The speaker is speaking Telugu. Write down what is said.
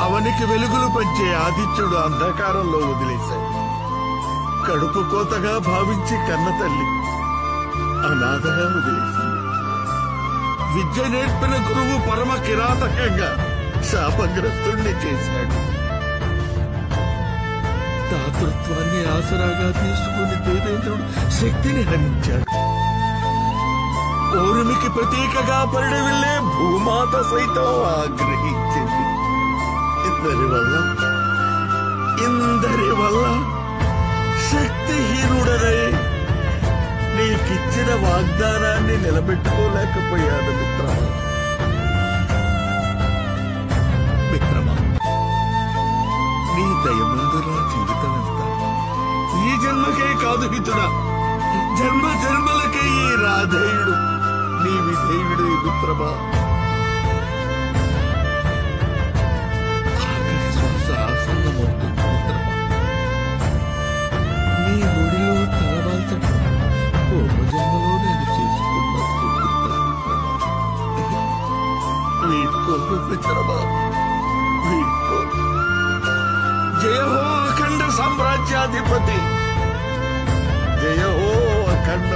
అవనికి వెలుగులు పంచే ఆదిత్యుడు అంధకారంలో వదిలేశాడు. కడుపు కోతగా భావించి కన్న తల్లి అనాథగా వదిలేసింది. విద్య నేర్పిన గురువు పరమ కిరాతకంగా శాపగ్రస్తుణ్ణి చేశాడు. దాతృత్వాన్ని ఆసరాగా తీసుకుని దేవేంద్రుడు శక్తిని హరించాడు. ఓరుమికి ప్రతీకగా పరిడవిల్లే భూమాత సైతం ఆగ్రహించింది. ఇందరి వల్ల శక్తిహీనుడనై నీకిచ్చిన వాగ్దానాన్ని నిలబెట్టుకోలేకపోయాడు మిత్రమా. నీ దయముందురా జీవితమంతా. ఈ జన్మకే కాదు హితుడా, జన్మ జన్మలకే ఈ రాధేయుడు నీ విధేయుడు మిత్రమా. ఆఖరి శ్వాస ఆసన్నమవుతుంది మిత్రమా. నీ ఒడిలో తలవాల్చడం పూర్వజన్మలో నేను చేసుకున్న వీడ్కో మిత్రమా, వీడ్కో. జయ హో అఖండ సామ్రాజ్యాధిపతి, జయ హో అఖండ